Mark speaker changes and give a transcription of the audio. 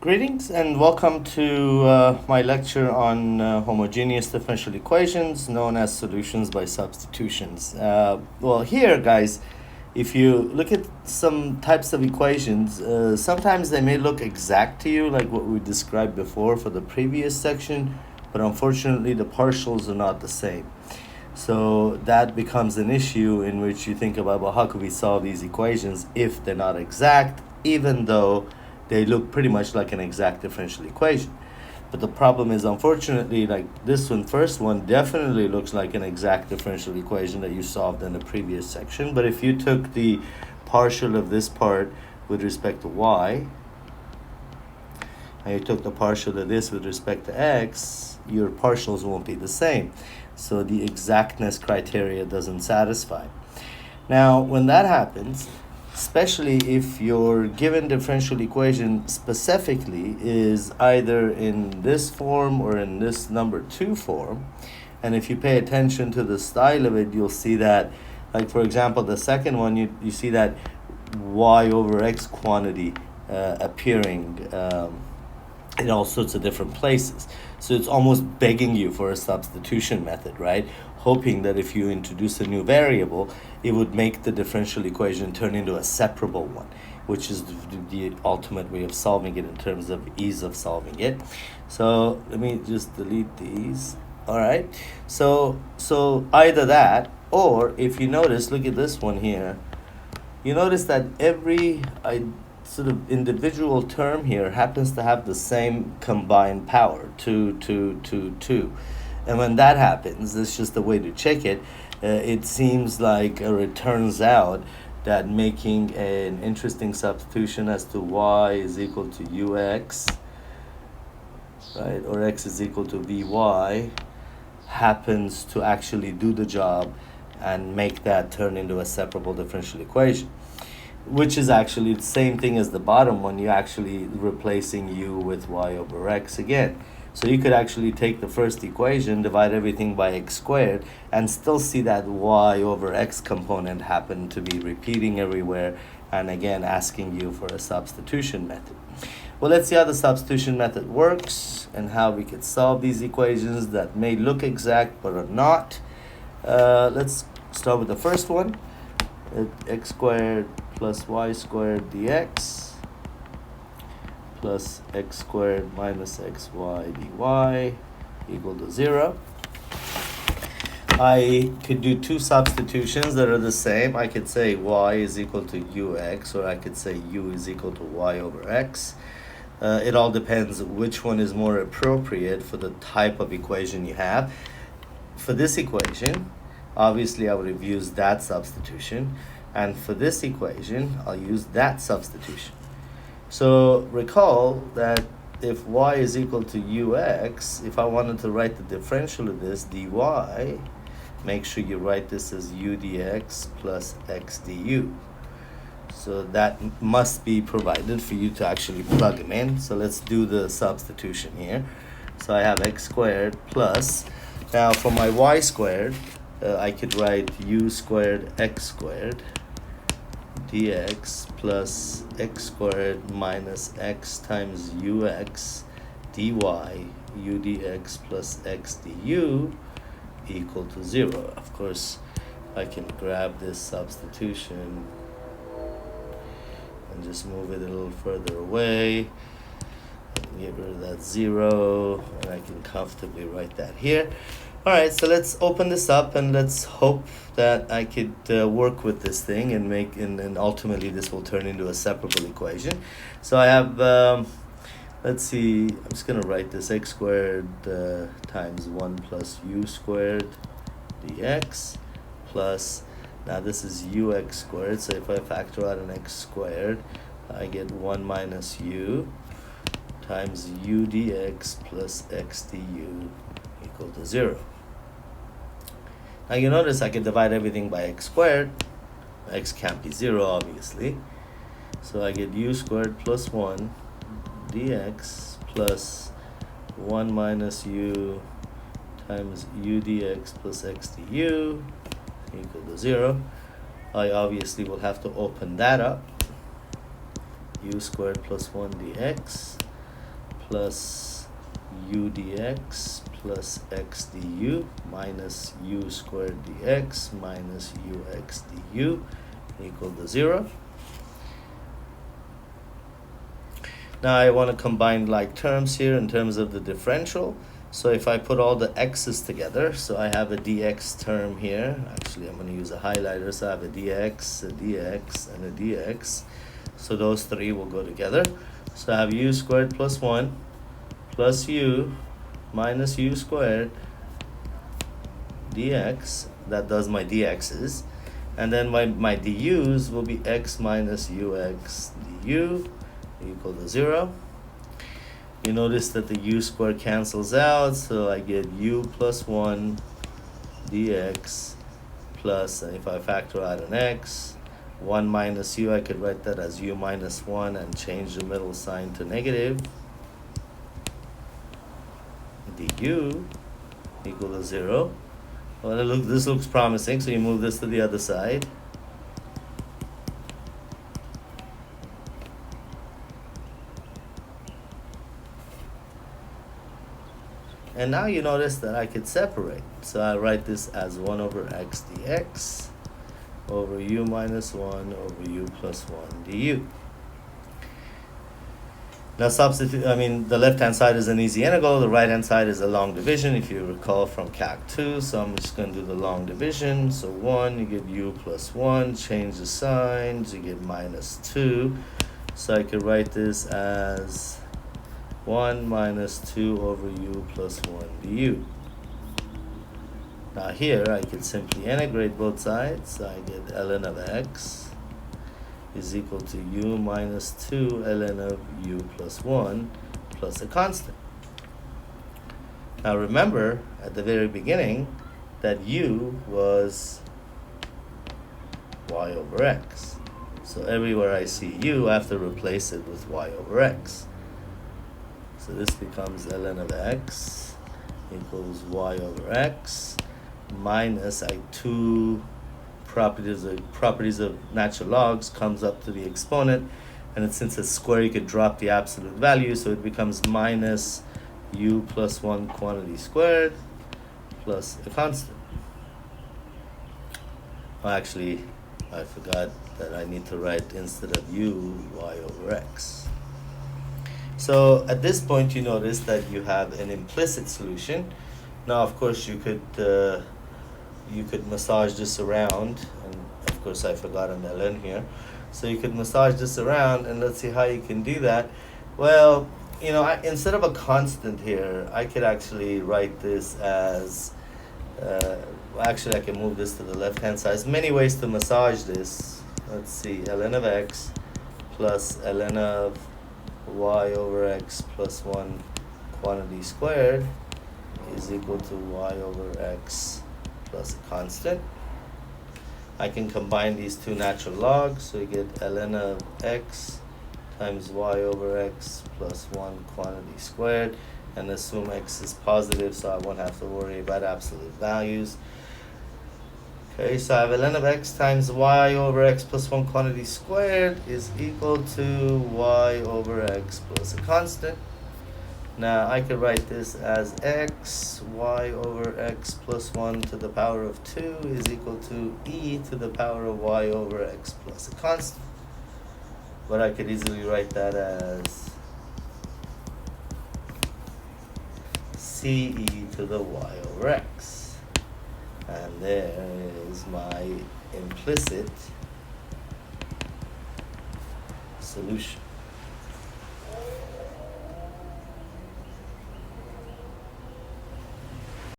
Speaker 1: Greetings and welcome to my lecture on homogeneous differential equations known as solutions by substitutions. Well, here, guys, if you look at some types of equations, sometimes they may look exact to you, like what we described before for the previous section, but unfortunately the partials are not the same. So that becomes an issue in which you think about, well, how could we solve these equations if they're not exact, even though they look pretty much like an exact differential equation. But the problem is, unfortunately, like this one, first one, definitely looks like an exact differential equation that you solved in the previous section. But if you took the partial of this part with respect to y, and you took the partial of this with respect to x, your partials won't be the same. So the exactness criteria doesn't satisfy. Now, when that happens, especially if your given differential equation specifically is either in this form or in this number 2 form, and if you pay attention to the style of it, you'll see that, like for example, the second one, you see that y over x quantity appearing in all sorts of different places. So it's almost begging you for a substitution method, right? Hoping that if you introduce a new variable, it would make the differential equation turn into a separable one, which is the ultimate way of solving it in terms of ease of solving it. So let me just delete these. All right. So either that, or if you notice, look at this one here. You notice that every sort of individual term here happens to have the same combined power, 2, 2, 2, 2. And when that happens, it's just a way to check it. It seems like, or it turns out, that making an interesting substitution as to y is equal to ux, right, or x is equal to vy, happens to actually do the job and make that turn into a separable differential equation, which is actually the same thing as the bottom one. You're actually replacing u with y over x again. So you could actually take the first equation, divide everything by x squared, and still see that y over x component happen to be repeating everywhere, and again asking you for a substitution method. Well, let's see how the substitution method works and how we could solve these equations that may look exact but are not. Let's start with the first one. X squared plus y squared dx plus x squared minus xy dy equal to 0. I could do two substitutions that are the same. I could say y is equal to ux, or I could say u is equal to y over x. It all depends which one is more appropriate for the type of equation you have. For this equation, obviously I would have used that substitution, and for this equation, I'll use that substitution. So recall that if y is equal to ux, if I wanted to write the differential of this dy, make sure you write this as u dx plus x du. So that must be provided for you to actually plug them in. So let's do the substitution here. So I have x squared plus, now for my y squared, I could write u squared x squared dx plus x squared minus x times ux dy u dx plus x du equal to 0. Of course, I can grab this substitution and just move it a little further away and get rid of that 0, and I can comfortably write that here. All right, so let's open this up and let's hope that I could work with this thing and and ultimately this will turn into a separable equation. So I have, let's see, I'm just going to write this x squared times 1 plus u squared dx plus, now this is ux squared, so if I factor out an x squared, I get 1 minus u times u dx plus x du equal to 0. Now you notice I can divide everything by x squared. X can't be 0, obviously. So I get u squared plus 1 dx plus 1 minus u times u dx plus x du equal to 0. I obviously will have to open that up. U squared plus 1 dx plus u dx plus x du minus u squared dx minus ux du equal to 0. Now I want to combine like terms here in terms of the differential. So if I put all the x's together, so I have a dx term here. Actually, I'm going to use a highlighter, so I have a dx, a dx, and a dx. So those three will go together. So I have u squared plus 1 plus u minus u squared dx. That does my dx's. And then my du's will be x minus ux du equal to 0. You notice that the u squared cancels out, so I get u plus 1 dx plus, if I factor out an x, 1 minus u, I could write that as u minus 1 and change the middle sign to negative. Du equal to 0. Well, this looks promising, so you move this to the other side. And now you notice that I could separate. So I write this as 1 over x dx over u minus 1 over u plus 1 du. Now substitute, the left-hand side is an easy integral, the right-hand side is a long division, if you recall from Calc 2. So I'm just going to do the long division. So 1, you get u plus 1, change the signs, you get minus 2. So I could write this as 1 minus 2 over u plus 1 du. Now here I could simply integrate both sides. So I get ln of x is equal to u minus 2 ln of u plus 1 plus a constant. Now remember at the very beginning that u was y over x. So everywhere I see u, I have to replace it with y over x. So this becomes ln of x equals y over x minus two properties of natural logs comes up to the exponent, and since it's square you could drop the absolute value, so it becomes minus u plus 1 quantity squared plus a constant. Well, actually I forgot that I need to write instead of u y over x. So at this point you notice that you have an implicit solution. Now of course you could massage this around, and of course I forgot an ln here. So you could massage this around, and let's see how you can do that. Well, instead of a constant here, I could actually write this as, actually I can move this to the left hand side. There's many ways to massage this. Let's see, ln of x plus ln of y over x plus 1 quantity squared is equal to y over x plus a constant. I can combine these two natural logs, so you get ln of x times y over x plus 1 quantity squared, and assume x is positive, so I won't have to worry about absolute values. Okay, so I have ln of x times y over x plus 1 quantity squared is equal to y over x plus a constant. Now I could write this as x, y over x plus 1 to the power of 2 is equal to e to the power of y over x plus a constant. But I could easily write that as ce to the y over x. And there is my implicit solution.